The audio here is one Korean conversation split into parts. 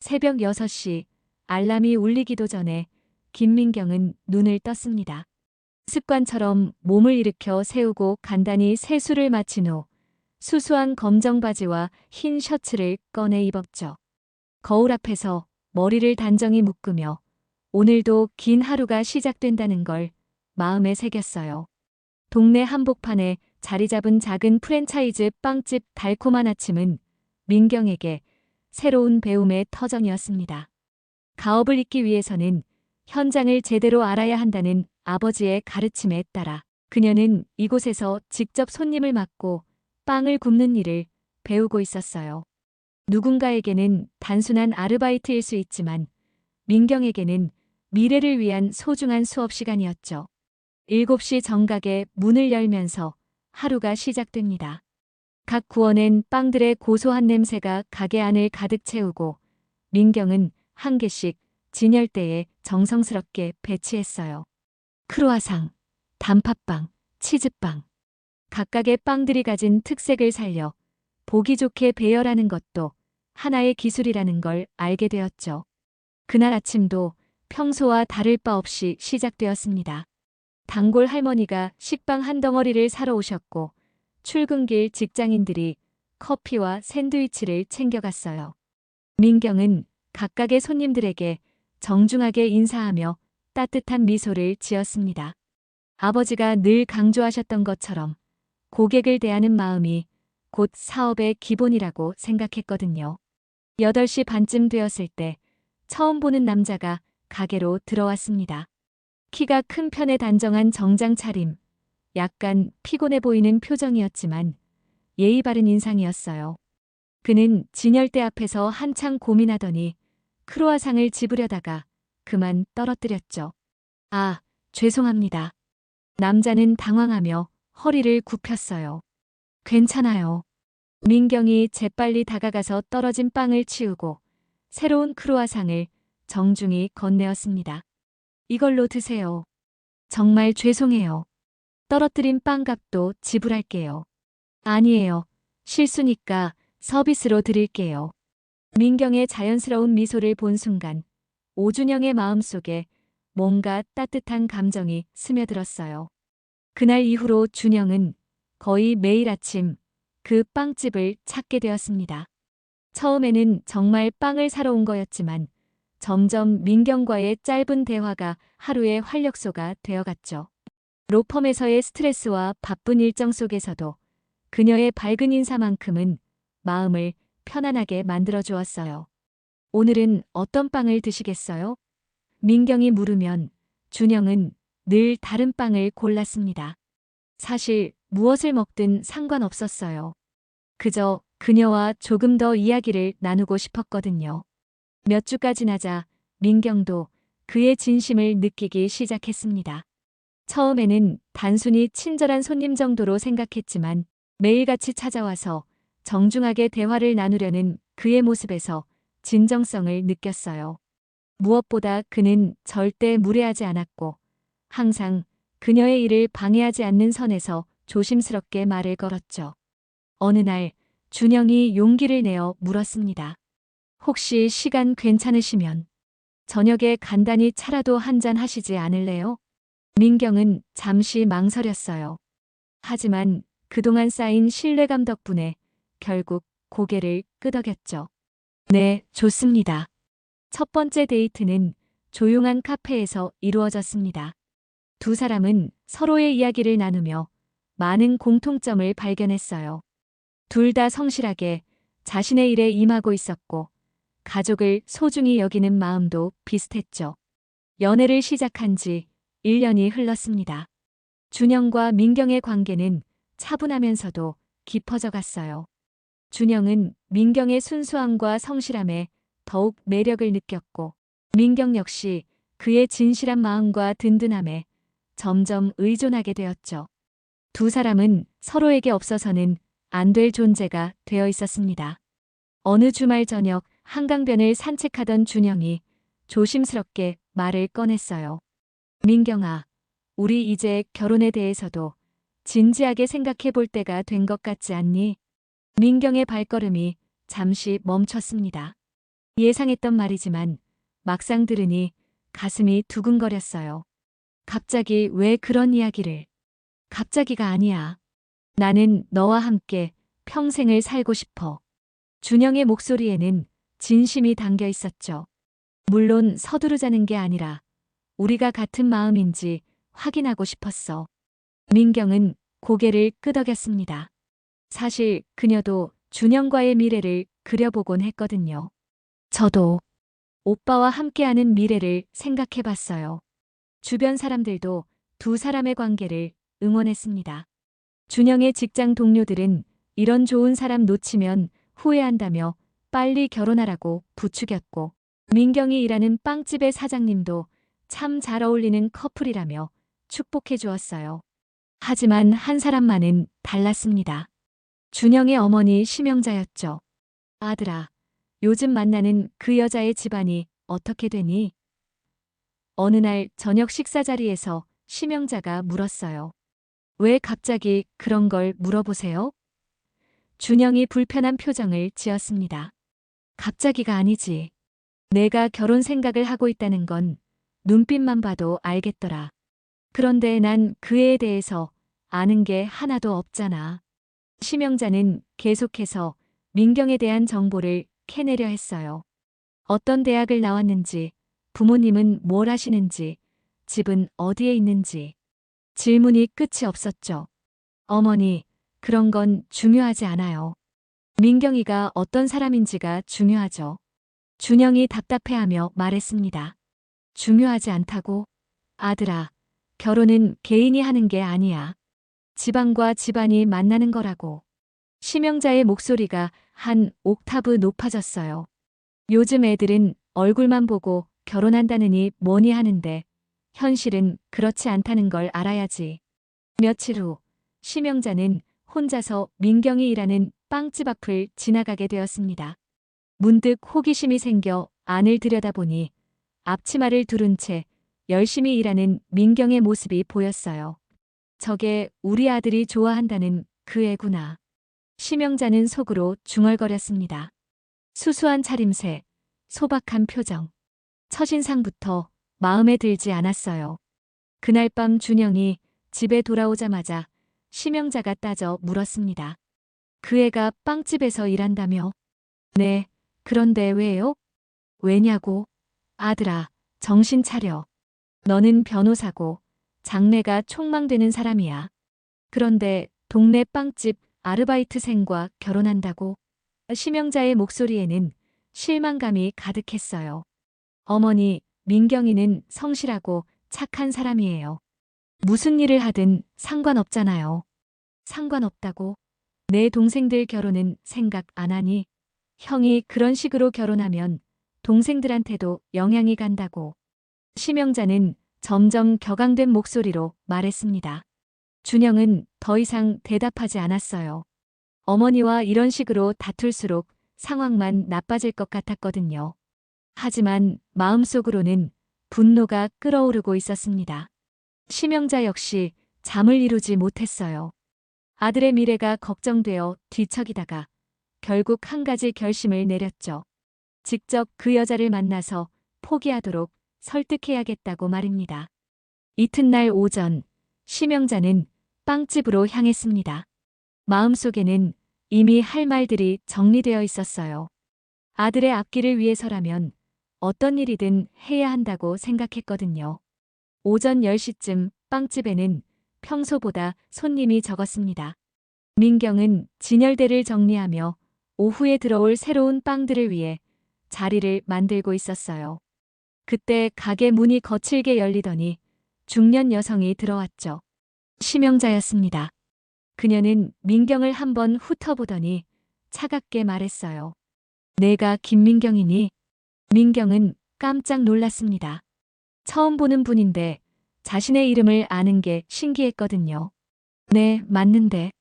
새벽 6시 알람이 울리기도 전에 김민경은 눈을 떴습니다. 습관처럼 몸을 일으켜 세우고 간단히 세수를 마친 후 수수한 검정 바지와 흰 셔츠를 꺼내 입었죠. 거울 앞에서 머리를 단정히 묶으며 오늘도 긴 하루가 시작된다는 걸 마음에 새겼어요. 동네 한복판에 자리 잡은 작은 프랜차이즈 빵집 달콤한 아침은 민경에게 새로운 배움의 터전이었습니다. 가업을 잇기 위해서는 현장을 제대로 알아야 한다는 아버지의 가르침에 따라 그녀는 이곳에서 직접 손님을 맡고 빵을 굽는 일을 배우고 있었어요. 누군가에게는 단순한 아르바이트일 수 있지만 민경에게는 미래를 위한 소중한 수업 시간이었죠. 7시 정각에 문을 열면서 하루가 시작됩니다. 각 구워낸 빵들의 고소한 냄새가 가게 안을 가득 채우고 민경은 한 개씩 진열대에 정성스럽게 배치했어요. 크루아상, 단팥빵, 치즈빵. 각각의 빵들이 가진 특색을 살려 보기 좋게 배열하는 것도 하나의 기술이라는 걸 알게 되었죠. 그날 아침도 평소와 다를 바 없이 시작되었습니다. 단골 할머니가 식빵 한 덩어리를 사러 오셨고 출근길 직장인들이 커피와 샌드위치를 챙겨갔어요. 민경은 각각의 손님들에게 정중하게 인사하며 따뜻한 미소를 지었습니다. 아버지가 늘 강조하셨던 것처럼 고객을 대하는 마음이 곧 사업의 기본이라고 생각했거든요. 8시 반쯤 되었을 때 처음 보는 남자가 가게로 들어왔습니다. 키가 큰 편에 단정한 정장 차림, 약간 피곤해 보이는 표정이었지만 예의 바른 인상이었어요. 그는 진열대 앞에서 한창 고민하더니 크루아상을 집으려다가 그만 떨어뜨렸죠. 아, 죄송합니다. 남자는 당황하며 허리를 굽혔어요. 괜찮아요. 민경이 재빨리 다가가서 떨어진 빵을 치우고 새로운 크루아상을 정중히 건네었습니다. 이걸로 드세요. 정말 죄송해요. 떨어뜨린 빵값도 지불할게요. 아니에요. 실수니까 서비스로 드릴게요. 민경의 자연스러운 미소를 본 순간 오준영의 마음속에 뭔가 따뜻한 감정이 스며들었어요. 그날 이후로 준영은 거의 매일 아침 그 빵집을 찾게 되었습니다. 처음에는 정말 빵을 사러 온 거였지만 점점 민경과의 짧은 대화가 하루의 활력소가 되어갔죠. 로펌에서의 스트레스와 바쁜 일정 속에서도 그녀의 밝은 인사만큼은 마음을 편안하게 만들어 주었어요. 오늘은 어떤 빵을 드시겠어요? 민경이 물으면 준영은 늘 다른 빵을 골랐습니다. 사실 무엇을 먹든 상관없었어요. 그저 그녀와 조금 더 이야기를 나누고 싶었거든요. 몇 주가 지나자 민경도 그의 진심을 느끼기 시작했습니다. 처음에는 단순히 친절한 손님 정도로 생각했지만 매일같이 찾아와서 정중하게 대화를 나누려는 그의 모습에서 진정성을 느꼈어요. 무엇보다 그는 절대 무례하지 않았고 항상 그녀의 일을 방해하지 않는 선에서 조심스럽게 말을 걸었죠. 어느 날 준영이 용기를 내어 물었습니다. 혹시 시간 괜찮으시면 저녁에 간단히 차라도 한잔 하시지 않을래요? 민경은 잠시 망설였어요. 하지만 그동안 쌓인 신뢰감 덕분에 결국 고개를 끄덕였죠. 네, 좋습니다. 첫 번째 데이트는 조용한 카페에서 이루어졌습니다. 두 사람은 서로의 이야기를 나누며 많은 공통점을 발견했어요. 둘 다 성실하게 자신의 일에 임하고 있었고 가족을 소중히 여기는 마음도 비슷했죠. 연애를 시작한 지 1년이 흘렀습니다. 준영과 민경의 관계는 차분하면서도 깊어져 갔어요. 준영은 민경의 순수함과 성실함에 더욱 매력을 느꼈고 민경 역시 그의 진실한 마음과 든든함에 점점 의존하게 되었죠. 두 사람은 서로에게 없어서는 안 될 존재가 되어 있었습니다. 어느 주말 저녁 한강변을 산책하던 준영이 조심스럽게 말을 꺼냈어요. 민경아, 우리 이제 결혼에 대해서도 진지하게 생각해 볼 때가 된 것 같지 않니? 민경의 발걸음이 잠시 멈췄습니다. 예상했던 말이지만 막상 들으니 가슴이 두근거렸어요. 갑자기 왜 그런 이야기를? 갑자기가 아니야. 나는 너와 함께 평생을 살고 싶어. 준영의 목소리에는 진심이 담겨 있었죠. 물론 서두르자는 게 아니라 우리가 같은 마음인지 확인하고 싶었어. 민경은 고개를 끄덕였습니다. 사실 그녀도 준영과의 미래를 그려보곤 했거든요. 저도 오빠와 함께하는 미래를 생각해 봤어요. 주변 사람들도 두 사람의 관계를 응원했습니다. 준영의 직장 동료들은 이런 좋은 사람 놓치면 후회한다며 빨리 결혼하라고 부추겼고, 민경이 일하는 빵집의 사장님도 참 잘 어울리는 커플이라며 축복해 주었어요. 하지만 한 사람만은 달랐습니다. 준영의 어머니 심영자였죠. 아들아, 요즘 만나는 그 여자의 집안이 어떻게 되니? 어느 날 저녁 식사 자리에서 심영자가 물었어요. 왜 갑자기 그런 걸 물어보세요? 준영이 불편한 표정을 지었습니다. 갑자기가 아니지. 내가 결혼 생각을 하고 있다는 건 눈빛만 봐도 알겠더라. 그런데 난 그 애에 대해서 아는 게 하나도 없잖아. 심영자는 계속해서 민경에 대한 정보를 캐내려 했어요. 어떤 대학을 나왔는지, 부모님은 뭘 하시는지, 집은 어디에 있는지. 질문이 끝이 없었죠. 어머니, 그런 건 중요하지 않아요. 민경이가 어떤 사람인지가 중요하죠. 준영이 답답해하며 말했습니다. 중요하지 않다고? 아들아, 결혼은 개인이 하는 게 아니야. 집안과 집안이 만나는 거라고. 심영자의 목소리가 한 옥타브 높아졌어요. 요즘 애들은 얼굴만 보고 결혼한다느니 뭐니 하는데 현실은 그렇지 않다는 걸 알아야지. 며칠 후 심영자는 혼자서 민경이 일하는 빵집 앞을 지나가게 되었습니다. 문득 호기심이 생겨 안을 들여다보니 앞치마를 두른 채 열심히 일하는 민경의 모습이 보였어요. 저게 우리 아들이 좋아한다는 그 애구나. 심영자는 속으로 중얼거렸습니다. 수수한 차림새, 소박한 표정. 첫인상부터 마음에 들지 않았어요. 그날 밤 준영이 집에 돌아오자마자 심영자가 따져 물었습니다. 그 애가 빵집에서 일한다며? 네, 그런데 왜요? 왜냐고? 아들아, 정신 차려. 너는 변호사고 장래가 촉망되는 사람이야. 그런데 동네 빵집 아르바이트생과 결혼한다고? 심영자의 목소리에는 실망감이 가득했어요. 어머니, 민경이는 성실하고 착한 사람이에요. 무슨 일을 하든 상관없잖아요. 상관없다고? 내 동생들 결혼은 생각 안 하니? 형이 그런 식으로 결혼하면 동생들한테도 영향이 간다고. 심영자는 점점 격앙된 목소리로 말했습니다. 준영은 더 이상 대답하지 않았어요. 어머니와 이런 식으로 다툴수록 상황만 나빠질 것 같았거든요. 하지만 마음속으로는 분노가 끓어오르고 있었습니다. 심영자 역시 잠을 이루지 못했어요. 아들의 미래가 걱정되어 뒤척이다가 결국 한 가지 결심을 내렸죠. 직접 그 여자를 만나서 포기하도록 설득해야겠다고 말입니다. 이튿날 오전, 심영자는 빵집으로 향했습니다. 마음속에는 이미 할 말들이 정리되어 있었어요. 아들의 앞길을 위해서라면 어떤 일이든 해야 한다고 생각했거든요. 오전 10시쯤 빵집에는 평소보다 손님이 적었습니다. 민경은 진열대를 정리하며 오후에 들어올 새로운 빵들을 위해 자리를 만들고 있었어요. 그때 가게 문이 거칠게 열리더니 중년 여성이 들어왔죠. 심영자였습니다. 그녀는 민경을 한번 훑어보더니 차갑게 말했어요. 내가 김민경이니? 민경은 깜짝 놀랐습니다. 처음 보는 분인데 자신의 이름을 아는 게 신기했거든요. 네, 맞는데.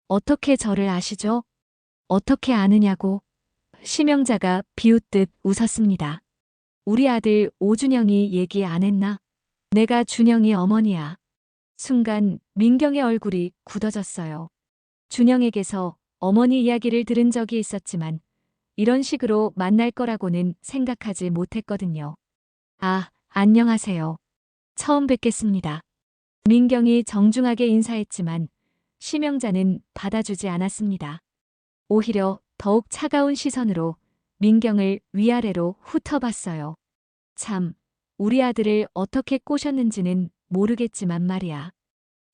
어떻게 저를 아시죠? 어떻게 아느냐고. 심영자가 비웃듯 웃었습니다. 우리 아들 오준영이 얘기 안 했나? 내가 준영이 어머니야. 순간 민경의 얼굴이 굳어졌어요. 준영에게서 어머니 이야기를 들은 적이 있었지만 이런 식으로 만날 거라고는 생각하지 못했거든요. 아, 안녕하세요. 처음 뵙겠습니다. 민경이 정중하게 인사했지만 심영자는 받아주지 않았습니다. 오히려 더욱 차가운 시선으로 민경을 위아래로 훑어봤어요. 참, 우리 아들을 어떻게 꼬셨는지는 모르겠지만 말이야.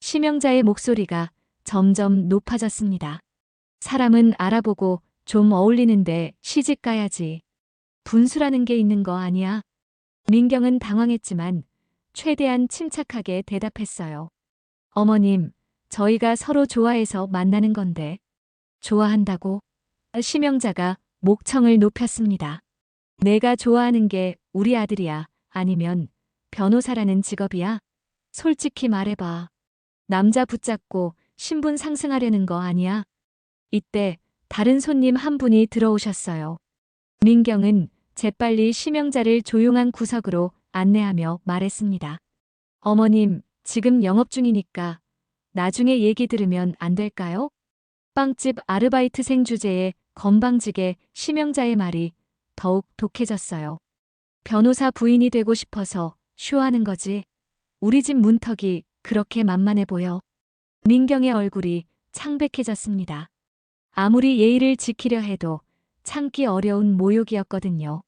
심영자의 목소리가 점점 높아졌습니다. 사람은 알아보고 좀 어울리는데 시집 가야지. 분수라는 게 있는 거 아니야? 민경은 당황했지만 최대한 침착하게 대답했어요. 어머님, 저희가 서로 좋아해서 만나는 건데. 좋아한다고? 심영자가 목청을 높였습니다. 내가 좋아하는 게 우리 아들이야? 아니면 변호사라는 직업이야? 솔직히 말해봐. 남자 붙잡고 신분 상승하려는 거 아니야? 이때 다른 손님 한 분이 들어오셨어요. 민경은 재빨리 심영자를 조용한 구석으로 안내하며 말했습니다. 어머님, 지금 영업 중이니까 나중에 얘기 들으면 안 될까요? 빵집 아르바이트생 주제에 건방지게 심영자의 말이 더욱 독해졌어요. 변호사 부인이 되고 싶어서 쇼하는 거지. 우리 집 문턱이 그렇게 만만해 보여. 민경의 얼굴이 창백해졌습니다. 아무리 예의를 지키려 해도 참기 어려운 모욕이었거든요.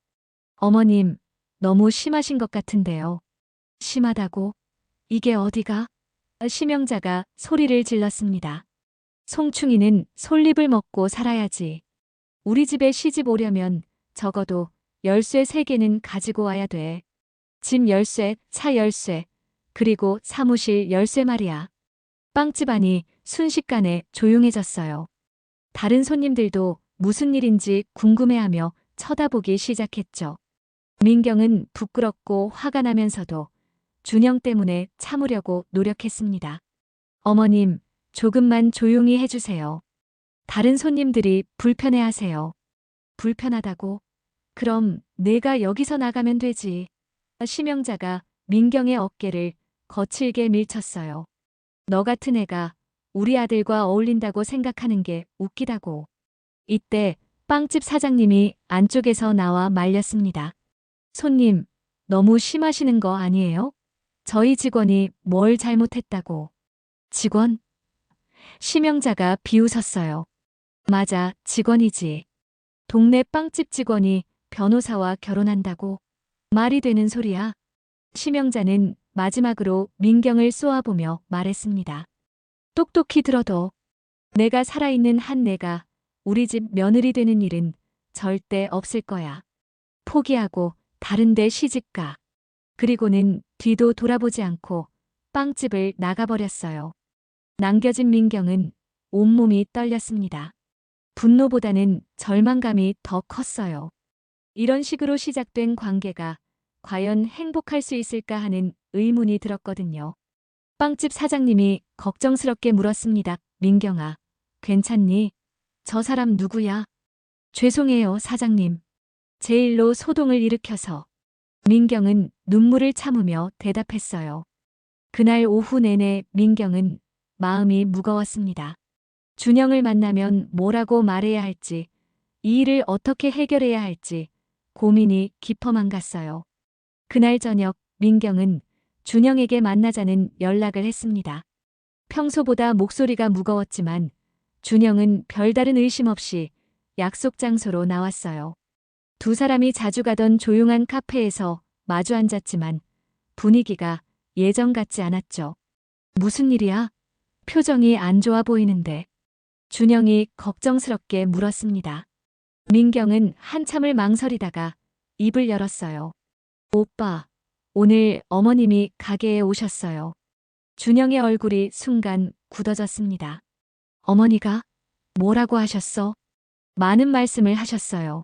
어머님, 너무 심하신 것 같은데요. 심하다고? 이게 어디가? 심영자가 소리를 질렀습니다. 송충이는 솔잎을 먹고 살아야지. 우리 집에 시집 오려면 적어도 열쇠 3개는 가지고 와야 돼. 집 열쇠, 차 열쇠, 그리고 사무실 열쇠 말이야. 빵집 안이 순식간에 조용해졌어요. 다른 손님들도 무슨 일인지 궁금해하며 쳐다보기 시작했죠. 민경은 부끄럽고 화가 나면서도 준영 때문에 참으려고 노력했습니다. 어머님, 조금만 조용히 해주세요. 다른 손님들이 불편해하세요. 불편하다고? 그럼 내가 여기서 나가면 되지. 심영자가 민경의 어깨를 거칠게 밀쳤어요. 너 같은 애가 우리 아들과 어울린다고 생각하는 게 웃기다고. 이때 빵집 사장님이 안쪽에서 나와 말렸습니다. 손님, 너무 심하시는 거 아니에요? 저희 직원이 뭘 잘못했다고. 직원? 심영자가 비웃었어요. 맞아, 직원이지. 동네 빵집 직원이 변호사와 결혼한다고. 말이 되는 소리야. 심영자는 마지막으로 민경을 쏘아보며 말했습니다. 똑똑히 들어도 내가 살아있는 한 내가 우리 집 며느리 되는 일은 절대 없을 거야. 포기하고 다른 데 시집가. 그리고는 뒤도 돌아보지 않고 빵집을 나가버렸어요. 남겨진 민경은 온몸이 떨렸습니다. 분노보다는 절망감이 더 컸어요. 이런 식으로 시작된 관계가 과연 행복할 수 있을까 하는 의문이 들었거든요. 빵집 사장님이 걱정스럽게 물었습니다. 민경아, 괜찮니? 저 사람 누구야? 죄송해요, 사장님. 제 일로 소동을 일으켜서. 민경은 눈물을 참으며 대답했어요. 그날 오후 내내 민경은 마음이 무거웠습니다. 준영을 만나면 뭐라고 말해야 할지, 이 일을 어떻게 해결해야 할지 고민이 깊어만 갔어요. 그날 저녁 민경은 준영에게 만나자는 연락을 했습니다. 평소보다 목소리가 무거웠지만 준영은 별다른 의심 없이 약속 장소로 나왔어요. 두 사람이 자주 가던 조용한 카페에서 마주 앉았지만 분위기가 예전 같지 않았죠. 무슨 일이야? 표정이 안 좋아 보이는데. 준영이 걱정스럽게 물었습니다. 민경은 한참을 망설이다가 입을 열었어요. 오빠, 오늘 어머님이 가게에 오셨어요. 준영의 얼굴이 순간 굳어졌습니다. 어머니가 뭐라고 하셨어? 많은 말씀을 하셨어요.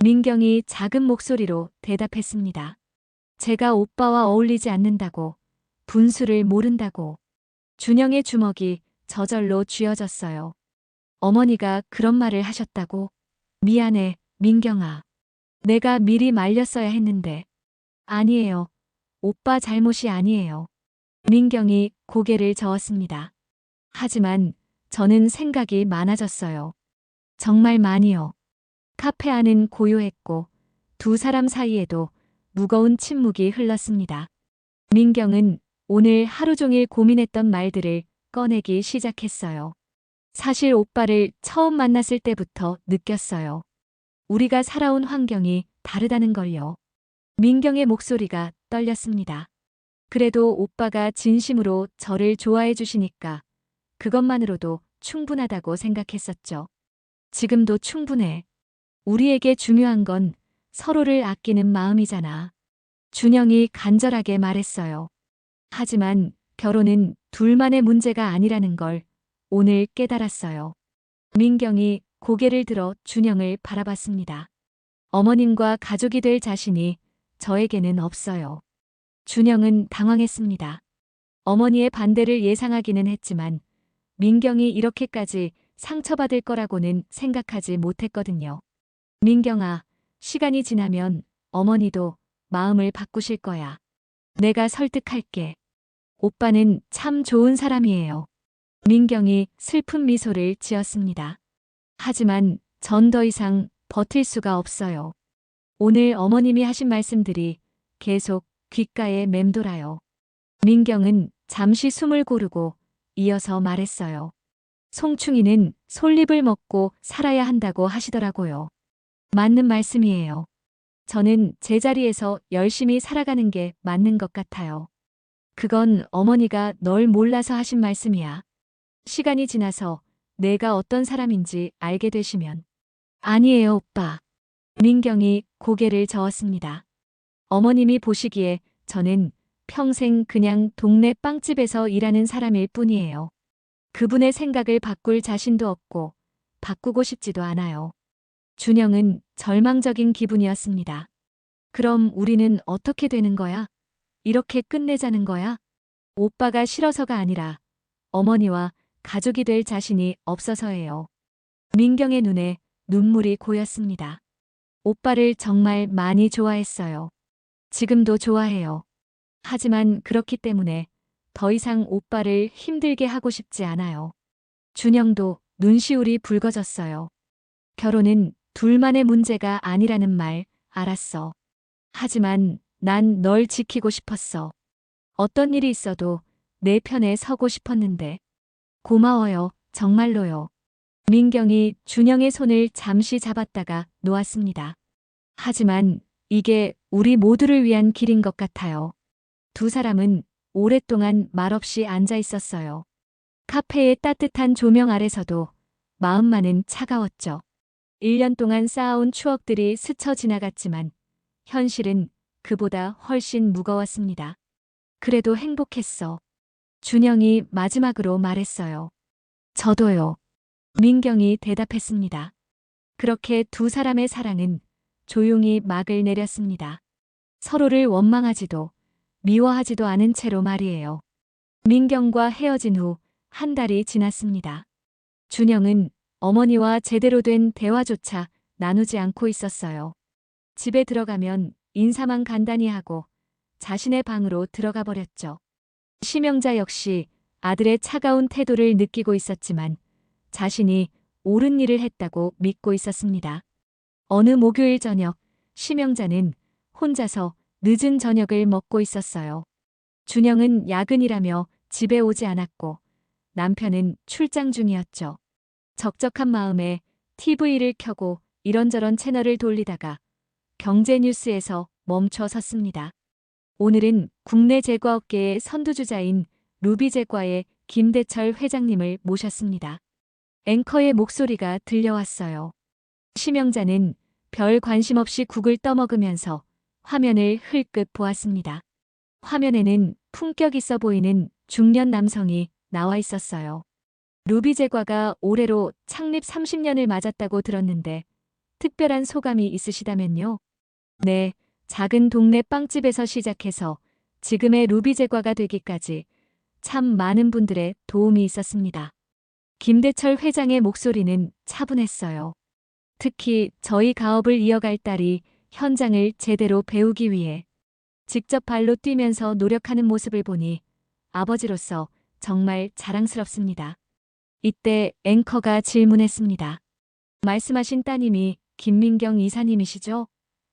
민경이 작은 목소리로 대답했습니다. 제가 오빠와 어울리지 않는다고, 분수를 모른다고. 준영의 주먹이 저절로 쥐어졌어요. 어머니가 그런 말을 하셨다고? 미안해, 민경아. 내가 미리 말렸어야 했는데. 아니에요. 오빠 잘못이 아니에요. 민경이 고개를 저었습니다. 하지만 저는 생각이 많아졌어요. 정말 많이요. 카페 안은 고요했고 두 사람 사이에도 무거운 침묵이 흘렀습니다. 민경은 오늘 하루 종일 고민했던 말들을 꺼내기 시작했어요. 사실 오빠를 처음 만났을 때부터 느꼈어요. 우리가 살아온 환경이 다르다는 걸요. 민경의 목소리가 떨렸습니다. 그래도 오빠가 진심으로 저를 좋아해 주시니까 그것만으로도 충분하다고 생각했었죠. 지금도 충분해. 우리에게 중요한 건 서로를 아끼는 마음이잖아. 준영이 간절하게 말했어요. 하지만 결혼은 둘만의 문제가 아니라는 걸 오늘 깨달았어요. 민경이 고개를 들어 준영을 바라봤습니다. 어머님과 가족이 될 자신이 저에게는 없어요. 준영은 당황했습니다. 어머니의 반대를 예상하기는 했지만 민경이 이렇게까지 상처받을 거라고는 생각하지 못했거든요. 민경아, 시간이 지나면 어머니도 마음을 바꾸실 거야. 내가 설득할게. 오빠는 참 좋은 사람이에요. 민경이 슬픈 미소를 지었습니다. 하지만 전 더 이상 버틸 수가 없어요. 오늘 어머님이 하신 말씀들이 계속 귓가에 맴돌아요. 민경은 잠시 숨을 고르고 이어서 말했어요. 송충이는 솔잎을 먹고 살아야 한다고 하시더라고요. 맞는 말씀이에요. 저는 제자리에서 열심히 살아가는 게 맞는 것 같아요. 그건 어머니가 널 몰라서 하신 말씀이야. 시간이 지나서 내가 어떤 사람인지 알게 되시면. 아니에요, 오빠. 민경이 고개를 저었습니다. 어머님이 보시기에 저는 평생 그냥 동네 빵집에서 일하는 사람일 뿐이에요. 그분의 생각을 바꿀 자신도 없고 바꾸고 싶지도 않아요. 준영은 절망적인 기분이었습니다. 그럼 우리는 어떻게 되는 거야? 이렇게 끝내자는 거야? 오빠가 싫어서가 아니라 어머니와 가족이 될 자신이 없어서예요. 민경의 눈에 눈물이 고였습니다. 오빠를 정말 많이 좋아했어요. 지금도 좋아해요. 하지만 그렇기 때문에 더 이상 오빠를 힘들게 하고 싶지 않아요. 준영도 눈시울이 붉어졌어요. 결혼은 둘만의 문제가 아니라는 말 알았어. 하지만 난 널 지키고 싶었어. 어떤 일이 있어도 내 편에 서고 싶었는데. 고마워요, 정말로요. 민경이 준영의 손을 잠시 잡았다가 놓았습니다. 하지만 이게 우리 모두를 위한 길인 것 같아요. 두 사람은 오랫동안 말없이 앉아 있었어요. 카페의 따뜻한 조명 아래서도 마음만은 차가웠죠. 1년 동안 쌓아온 추억들이 스쳐 지나갔지만 현실은 그보다 훨씬 무거웠습니다. 그래도 행복했어. 준영이 마지막으로 말했어요. 저도요. 민경이 대답했습니다. 그렇게 두 사람의 사랑은 조용히 막을 내렸습니다. 서로를 원망하지도 미워하지도 않은 채로 말이에요. 민경과 헤어진 후 한 달이 지났습니다. 준영은 어머니와 제대로 된 대화조차 나누지 않고 있었어요. 집에 들어가면 인사만 간단히 하고 자신의 방으로 들어가 버렸죠. 심영자 역시 아들의 차가운 태도를 느끼고 있었지만 자신이 옳은 일을 했다고 믿고 있었습니다. 어느 목요일 저녁, 심영자는 혼자서 늦은 저녁을 먹고 있었어요. 준영은 야근이라며 집에 오지 않았고 남편은 출장 중이었죠. 적적한 마음에 TV를 켜고 이런저런 채널을 돌리다가 경제 뉴스에서 멈춰 섰습니다. 오늘은 국내 제과업계의 선두주자인 루비제과의 김대철 회장님을 모셨습니다. 앵커의 목소리가 들려왔어요. 심영자는 별 관심 없이 국을 떠먹으면서 화면을 흘끗 보았습니다. 화면에는 품격 있어 보이는 중년 남성이 나와 있었어요. 루비제과가 올해로 창립 30년을 맞았다고 들었는데 특별한 소감이 있으시다면요? 네, 작은 동네 빵집에서 시작해서 지금의 루비제과가 되기까지 참 많은 분들의 도움이 있었습니다. 김대철 회장의 목소리는 차분했어요. 특히 저희 가업을 이어갈 딸이 현장을 제대로 배우기 위해 직접 발로 뛰면서 노력하는 모습을 보니 아버지로서 정말 자랑스럽습니다. 이때 앵커가 질문했습니다. 말씀하신 따님이 김민경 이사님이시죠?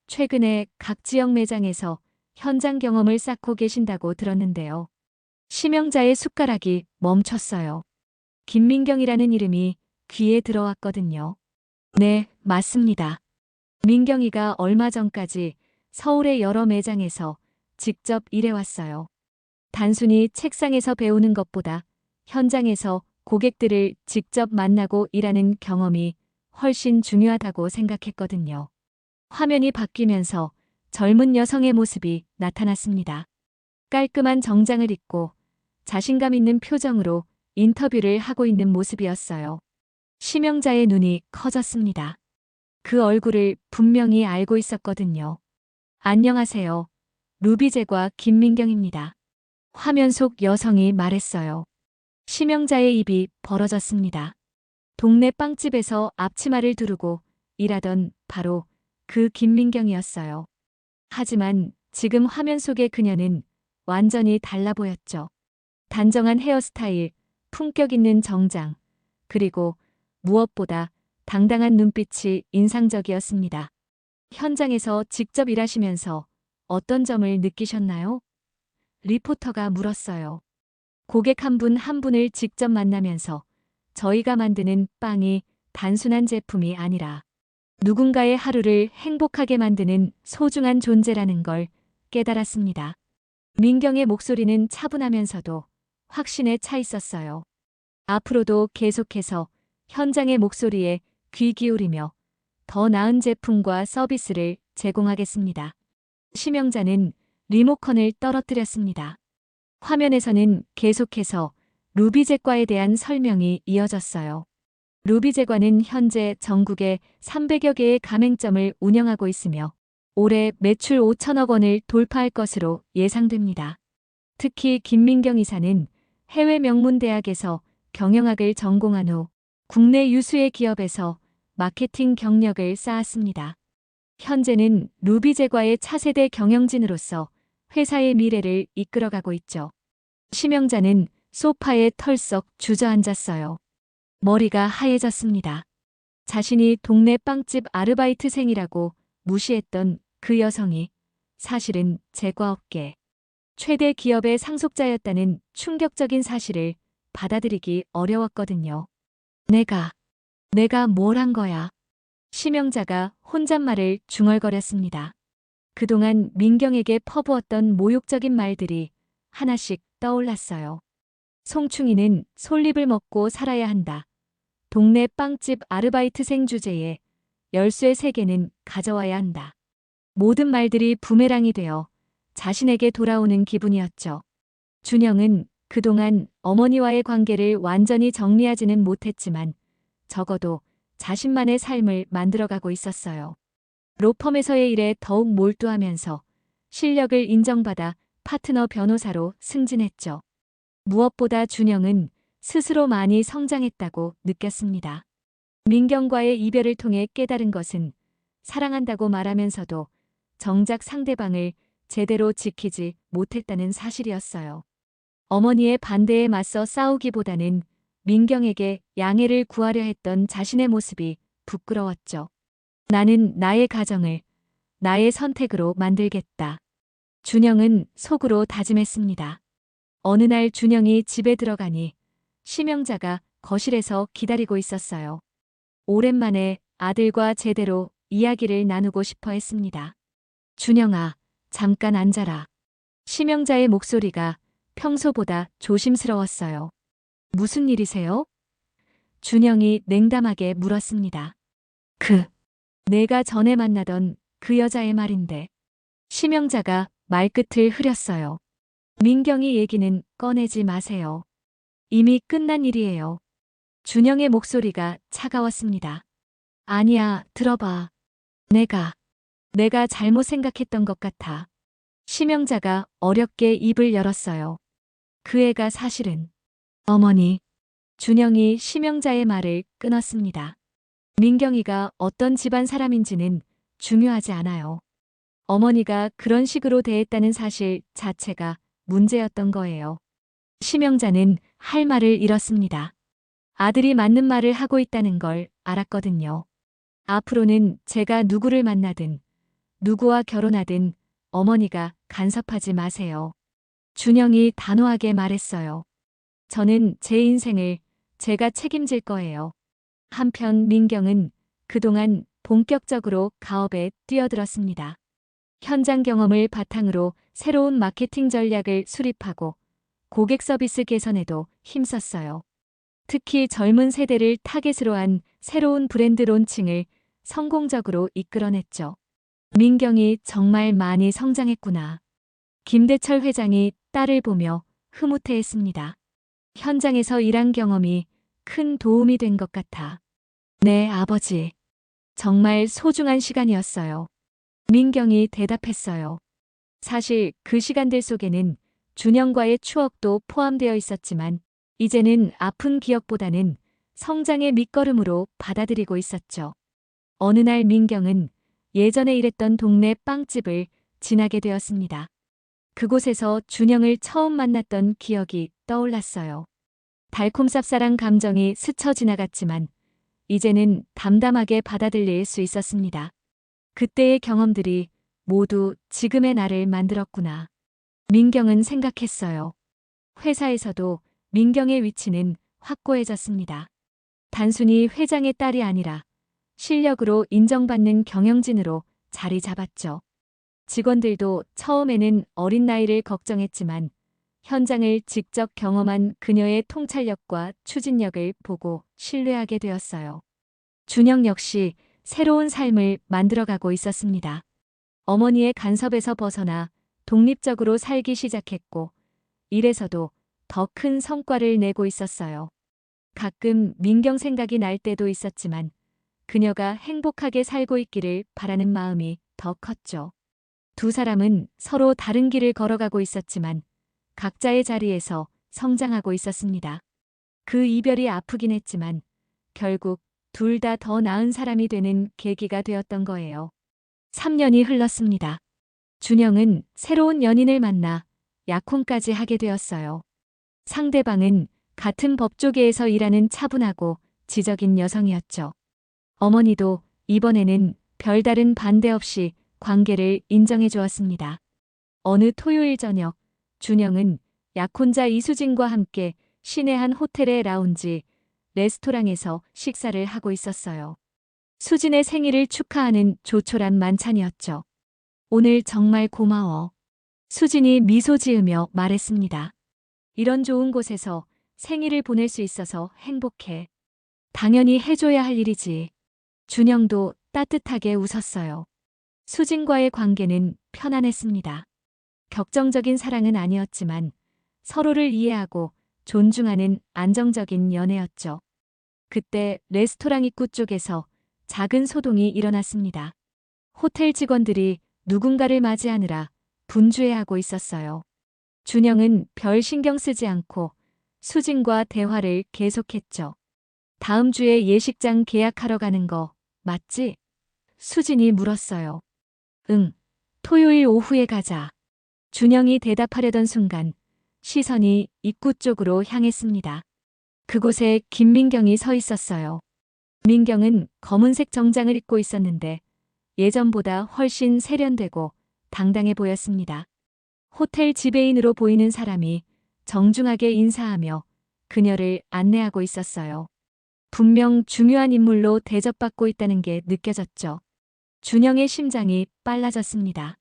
최근에 각 지역 매장에서 현장 경험을 쌓고 계신다고 들었는데요. 심영자의 숟가락이 멈췄어요. 김민경이라는 이름이 귀에 들어왔거든요. 네, 맞습니다. 민경이가 얼마 전까지 서울의 여러 매장에서 직접 일해왔어요. 단순히 책상에서 배우는 것보다 현장에서 고객들을 직접 만나고 일하는 경험이 훨씬 중요하다고 생각했거든요. 화면이 바뀌면서 젊은 여성의 모습이 나타났습니다. 깔끔한 정장을 입고 자신감 있는 표정으로 인터뷰를 하고 있는 모습이었어요. 심영자의 눈이 커졌습니다. 그 얼굴을 분명히 알고 있었거든요. 안녕하세요. 루비제과 김민경입니다. 화면 속 여성이 말했어요. 심영자의 입이 벌어졌습니다. 동네 빵집에서 앞치마를 두르고 일하던 바로 그 김민경이었어요. 하지만 지금 화면 속의 그녀는 완전히 달라 보였죠. 단정한 헤어스타일, 품격 있는 정장, 그리고 무엇보다 당당한 눈빛이 인상적이었습니다. 현장에서 직접 일하시면서 어떤 점을 느끼셨나요? 리포터가 물었어요. 고객 한 분 한 분을 직접 만나면서 저희가 만드는 빵이 단순한 제품이 아니라 누군가의 하루를 행복하게 만드는 소중한 존재라는 걸 깨달았습니다. 민경의 목소리는 차분하면서도 확신에 차 있었어요. 앞으로도 계속해서 현장의 목소리에 귀 기울이며 더 나은 제품과 서비스를 제공하겠습니다. 심영자는 리모컨을 떨어뜨렸습니다. 화면에서는 계속해서 루비제과에 대한 설명이 이어졌어요. 루비제과는 현재 전국에 300여 개의 가맹점을 운영하고 있으며 올해 매출 5천억 원을 돌파할 것으로 예상됩니다. 특히 김민경 이사는 해외 명문대학에서 경영학을 전공한 후 국내 유수의 기업에서 마케팅 경력을 쌓았습니다. 현재는 루비제과의 차세대 경영진으로서 회사의 미래를 이끌어가고 있죠. 심영자는 소파에 털썩 주저앉았어요. 머리가 하얘졌습니다. 자신이 동네 빵집 아르바이트생이라고 무시했던 그 여성이 사실은 제과업계 최대 기업의 상속자였다는 충격적인 사실을 받아들이기 어려웠거든요. 내가 뭘 한 거야? 심영자가 혼잣말을 중얼거렸습니다. 그동안 민경에게 퍼부었던 모욕적인 말들이 하나씩 떠올랐어요. 송충이는 솔잎을 먹고 살아야 한다. 동네 빵집 아르바이트생 주제에 열쇠 3개는 가져와야 한다. 모든 말들이 부메랑이 되어 자신에게 돌아오는 기분이었죠. 준영은 그동안 어머니와의 관계를 완전히 정리하지는 못했지만 적어도 자신만의 삶을 만들어가고 있었어요. 로펌에서의 일에 더욱 몰두하면서 실력을 인정받아 파트너 변호사로 승진했죠. 무엇보다 준영은 스스로 많이 성장했다고 느꼈습니다. 민경과의 이별을 통해 깨달은 것은 사랑한다고 말하면서도 정작 상대방을 제대로 지키지 못했다는 사실이었어요. 어머니의 반대에 맞서 싸우기보다는 민경에게 양해를 구하려 했던 자신의 모습이 부끄러웠죠. 나는 나의 가정을 나의 선택으로 만들겠다. 준영은 속으로 다짐했습니다. 어느 날 준영이 집에 들어가니 심영자가 거실에서 기다리고 있었어요. 오랜만에 아들과 제대로 이야기를 나누고 싶어 했습니다. 준영아, 잠깐 앉아라. 심영자의 목소리가 평소보다 조심스러웠어요. 무슨 일이세요? 준영이 냉담하게 물었습니다. 내가 전에 만나던 그 여자의 말인데. 심영자가 말끝을 흐렸어요. 민경이 얘기는 꺼내지 마세요. 이미 끝난 일이에요. 준영의 목소리가 차가웠습니다. 아니야, 들어봐. 내가 잘못 생각했던 것 같아. 심영자가 어렵게 입을 열었어요. 그 애가 사실은 어머니. 준영이 심영자의 말을 끊었습니다. 민경이가 어떤 집안 사람인지는 중요하지 않아요. 어머니가 그런 식으로 대했다는 사실 자체가 문제였던 거예요. 심영자는 할 말을 잃었습니다. 아들이 맞는 말을 하고 있다는 걸 알았거든요. 앞으로는 제가 누구를 만나든, 누구와 결혼하든 어머니가 간섭하지 마세요. 준영이 단호하게 말했어요. 저는 제 인생을 제가 책임질 거예요. 한편 민경은 그동안 본격적으로 가업에 뛰어들었습니다. 현장 경험을 바탕으로 새로운 마케팅 전략을 수립하고 고객 서비스 개선에도 힘썼어요. 특히 젊은 세대를 타겟으로 한 새로운 브랜드 론칭을 성공적으로 이끌어냈죠. 민경이 정말 많이 성장했구나. 김대철 회장이 딸을 보며 흐뭇해했습니다. 현장에서 일한 경험이 큰 도움이 된 것 같아. 네, 아버지. 정말 소중한 시간이었어요. 민경이 대답했어요. 사실 그 시간들 속에는 준영과의 추억도 포함되어 있었지만 이제는 아픈 기억보다는 성장의 밑거름으로 받아들이고 있었죠. 어느 날 민경은 예전에 일했던 동네 빵집을 지나게 되었습니다. 그곳에서 준영을 처음 만났던 기억이 떠올랐어요. 달콤 쌉쌀한 감정이 스쳐 지나갔지만 이제는 담담하게 받아들일 수 있었습니다. 그때의 경험들이 모두 지금의 나를 만들었구나. 민경은 생각했어요. 회사에서도 민경의 위치는 확고해졌습니다. 단순히 회장의 딸이 아니라 실력으로 인정받는 경영진으로 자리 잡았죠. 직원들도 처음에는 어린 나이를 걱정했지만 현장을 직접 경험한 그녀의 통찰력과 추진력을 보고 신뢰하게 되었어요. 준영 역시 새로운 삶을 만들어가고 있었습니다. 어머니의 간섭에서 벗어나 독립적으로 살기 시작했고 일에서도 더 큰 성과를 내고 있었어요. 가끔 민경 생각이 날 때도 있었지만 그녀가 행복하게 살고 있기를 바라는 마음이 더 컸죠. 두 사람은 서로 다른 길을 걸어가고 있었지만 각자의 자리에서 성장하고 있었습니다. 그 이별이 아프긴 했지만 결국 둘 다 더 나은 사람이 되는 계기가 되었던 거예요. 3년이 흘렀습니다. 준영은 새로운 연인을 만나 약혼까지 하게 되었어요. 상대방은 같은 법조계에서 일하는 차분하고 지적인 여성이었죠. 어머니도 이번에는 별다른 반대 없이 관계를 인정해 주었습니다. 어느 토요일 저녁, 준영은 약혼자 이수진과 함께 시내 한 호텔의 라운지, 레스토랑에서 식사를 하고 있었어요. 수진의 생일을 축하하는 조촐한 만찬이었죠. 오늘 정말 고마워. 수진이 미소 지으며 말했습니다. 이런 좋은 곳에서 생일을 보낼 수 있어서 행복해. 당연히 해줘야 할 일이지. 준영도 따뜻하게 웃었어요. 수진과의 관계는 편안했습니다. 격정적인 사랑은 아니었지만 서로를 이해하고 존중하는 안정적인 연애였죠. 그때 레스토랑 입구 쪽에서 작은 소동이 일어났습니다. 호텔 직원들이 누군가를 맞이하느라 분주해하고 있었어요. 준영은 별 신경 쓰지 않고 수진과 대화를 계속했죠. 다음 주에 예식장 계약하러 가는 거 맞지? 수진이 물었어요. 응, 토요일 오후에 가자. 준영이 대답하려던 순간 시선이 입구 쪽으로 향했습니다. 그곳에 김민경이 서 있었어요. 민경은 검은색 정장을 입고 있었는데 예전보다 훨씬 세련되고 당당해 보였습니다. 호텔 지배인으로 보이는 사람이 정중하게 인사하며 그녀를 안내하고 있었어요. 분명 중요한 인물로 대접받고 있다는 게 느껴졌죠. 준영의 심장이 빨라졌습니다.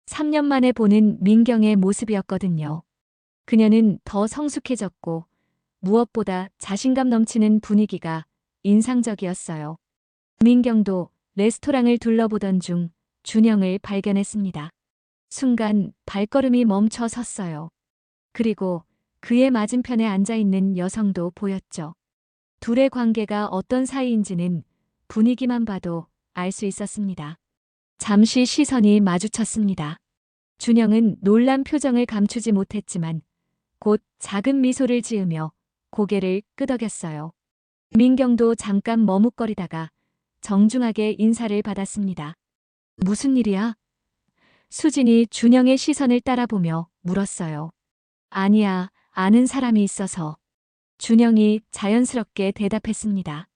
3년 만에 보는 민경의 모습이었거든요. 그녀는 더 성숙해졌고 무엇보다 자신감 넘치는 분위기가 인상적이었어요. 민경도 레스토랑을 둘러보던 중 준영을 발견했습니다. 순간 발걸음이 멈춰 섰어요. 그리고 그의 맞은편에 앉아있는 여성도 보였죠. 둘의 관계가 어떤 사이인지는 분위기만 봐도 알 수 있었습니다. 잠시 시선이 마주쳤습니다. 준영은 놀란 표정을 감추지 못했지만 곧 작은 미소를 지으며 고개를 끄덕였어요. 민경도 잠깐 머뭇거리다가 정중하게 인사를 받았습니다. 무슨 일이야? 수진이 준영의 시선을 따라보며 물었어요. 아니야, 아는 사람이 있어서. 준영이 자연스럽게 대답했습니다.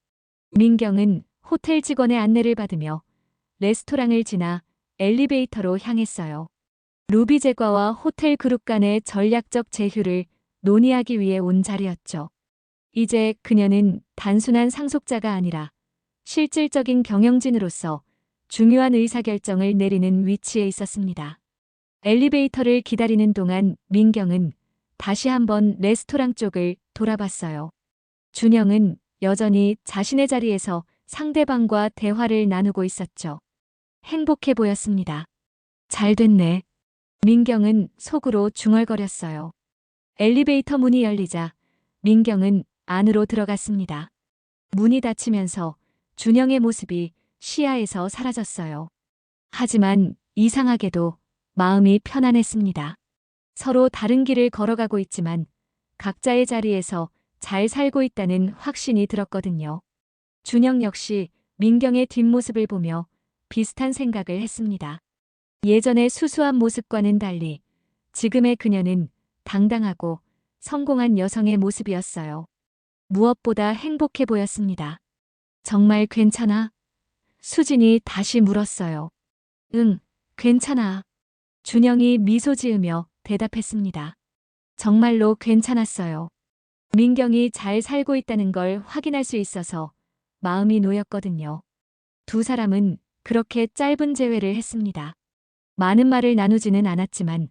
민경은 호텔 직원의 안내를 받으며 레스토랑을 지나 엘리베이터로 향했어요. 루비 제과와 호텔 그룹 간의 전략적 제휴를 논의하기 위해 온 자리였죠. 이제 그녀는 단순한 상속자가 아니라 실질적인 경영진으로서 중요한 의사결정을 내리는 위치에 있었습니다. 엘리베이터를 기다리는 동안 민경은 다시 한번 레스토랑 쪽을 돌아봤어요. 준영은 여전히 자신의 자리에서 상대방과 대화를 나누고 있었죠. 행복해 보였습니다. 잘 됐네. 민경은 속으로 중얼거렸어요. 엘리베이터 문이 열리자 민경은 안으로 들어갔습니다. 문이 닫히면서 준영의 모습이 시야에서 사라졌어요. 하지만 이상하게도 마음이 편안했습니다. 서로 다른 길을 걸어가고 있지만 각자의 자리에서 잘 살고 있다는 확신이 들었거든요. 준영 역시 민경의 뒷모습을 보며 비슷한 생각을 했습니다. 예전의 수수한 모습과는 달리 지금의 그녀는 당당하고 성공한 여성의 모습이었어요. 무엇보다 행복해 보였습니다. 정말 괜찮아? 수진이 다시 물었어요. 응, 괜찮아. 준영이 미소 지으며 대답했습니다. 정말로 괜찮았어요. 민경이 잘 살고 있다는 걸 확인할 수 있어서 마음이 놓였거든요. 두 사람은 그렇게 짧은 재회를 했습니다. 많은 말을 나누지는 않았지만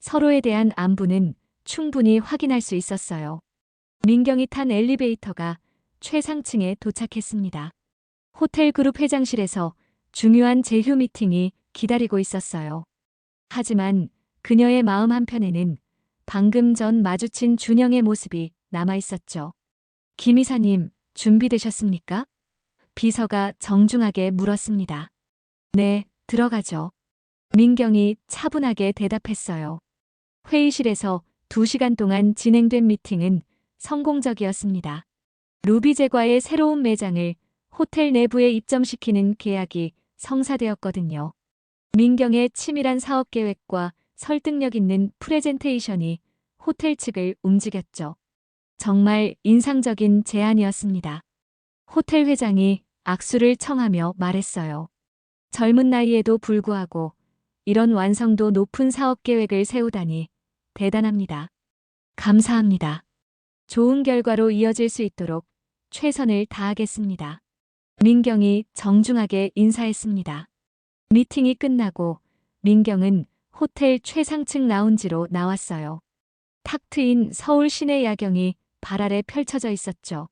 서로에 대한 안부는 충분히 확인할 수 있었어요. 민경이 탄 엘리베이터가 최상층에 도착했습니다. 호텔 그룹 회장실에서 중요한 제휴 미팅이 기다리고 있었어요. 하지만 그녀의 마음 한편에는 방금 전 마주친 준영의 모습이 남아 있었죠. 김 이사님, 준비되셨습니까? 비서가 정중하게 물었습니다. 네, 들어가죠. 민경이 차분하게 대답했어요. 회의실에서 2시간 동안 진행된 미팅은 성공적이었습니다. 루비제과의 새로운 매장을 호텔 내부에 입점시키는 계약이 성사되었거든요. 민경의 치밀한 사업 계획과 설득력 있는 프레젠테이션이 호텔 측을 움직였죠. 정말 인상적인 제안이었습니다. 호텔 회장이 악수를 청하며 말했어요. 젊은 나이에도 불구하고 이런 완성도 높은 사업 계획을 세우다니 대단합니다. 감사합니다. 좋은 결과로 이어질 수 있도록 최선을 다하겠습니다. 민경이 정중하게 인사했습니다. 미팅이 끝나고 민경은 호텔 최상층 라운지로 나왔어요. 탁 트인 서울 시내 야경이 발 아래 펼쳐져 있었죠.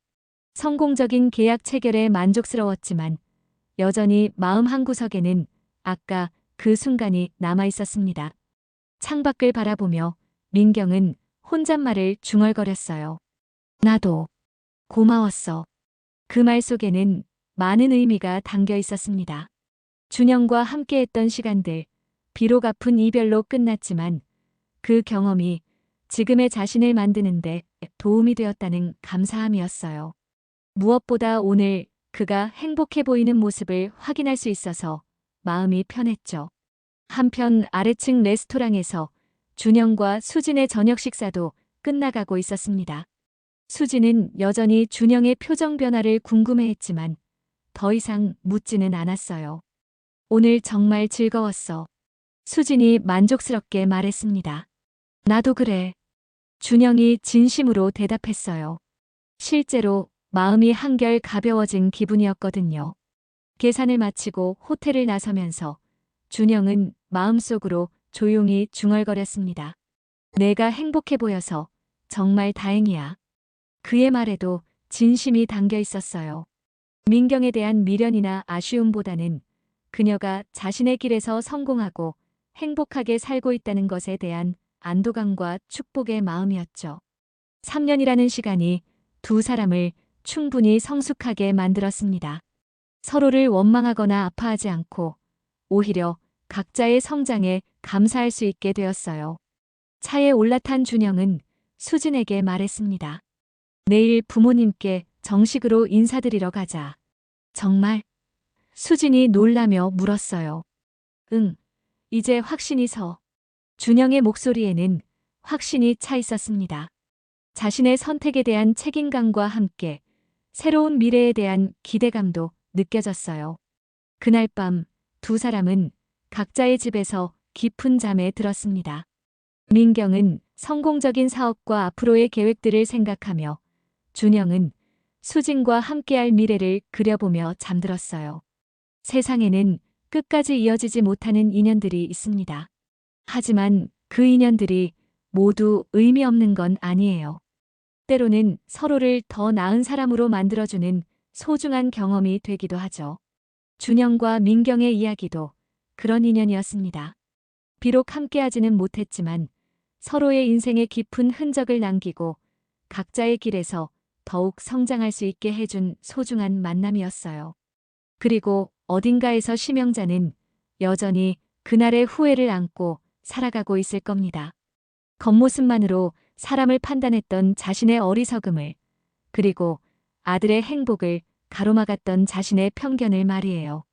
성공적인 계약 체결에 만족스러웠지만 여전히 마음 한구석에는 아까 그 순간이 남아 있었습니다. 창밖을 바라보며 민경은 혼잣말을 중얼거렸어요. 나도 고마웠어. 그 말 속에는 많은 의미가 담겨 있었습니다. 준영과 함께했던 시간들, 비록 아픈 이별로 끝났지만 그 경험이 지금의 자신을 만드는데 도움이 되었다는 감사함이었어요. 무엇보다 오늘 그가 행복해 보이는 모습을 확인할 수 있어서 마음이 편했죠. 한편 아래층 레스토랑에서 준영과 수진의 저녁 식사도 끝나가고 있었습니다. 수진은 여전히 준영의 표정 변화를 궁금해했지만 더 이상 묻지는 않았어요. 오늘 정말 즐거웠어. 수진이 만족스럽게 말했습니다. 나도 그래. 준영이 진심으로 대답했어요. 실제로 마음이 한결 가벼워진 기분이었거든요. 계산을 마치고 호텔을 나서면서 준영은 마음속으로 조용히 중얼거렸습니다. 내가 행복해 보여서 정말 다행이야. 그의 말에도 진심이 담겨 있었어요. 민경에 대한 미련이나 아쉬움보다는 그녀가 자신의 길에서 성공하고 행복하게 살고 있다는 것에 대한 안도감과 축복의 마음이었죠. 3년이라는 시간이 두 사람을 충분히 성숙하게 만들었습니다. 서로를 원망하거나 아파하지 않고 오히려 각자의 성장에 감사할 수 있게 되었어요. 차에 올라탄 준영은 수진에게 말했습니다. 내일 부모님께 정식으로 인사드리러 가자. 정말? 수진이 놀라며 물었어요. 응, 이제 확신이 서. 준영의 목소리에는 확신이 차 있었습니다. 자신의 선택에 대한 책임감과 함께 새로운 미래에 대한 기대감도 느껴졌어요. 그날 밤 두 사람은 각자의 집에서 깊은 잠에 들었습니다. 민경은 성공적인 사업과 앞으로의 계획들을 생각하며 준영은 수진과 함께할 미래를 그려보며 잠들었어요. 세상에는 끝까지 이어지지 못하는 인연들이 있습니다. 하지만 그 인연들이 모두 의미 없는 건 아니에요. 때로는 서로를 더 나은 사람으로 만들어주는 소중한 경험이 되기도 하죠. 준영과 민경의 이야기도 그런 인연이었습니다. 비록 함께하지는 못했지만 서로의 인생에 깊은 흔적을 남기고 각자의 길에서 더욱 성장할 수 있게 해준 소중한 만남이었어요. 그리고 어딘가에서 심영자는 여전히 그날의 후회를 안고 살아가고 있을 겁니다. 겉모습만으로 사람을 판단했던 자신의 어리석음을, 그리고 아들의 행복을 가로막았던 자신의 편견을 말이에요.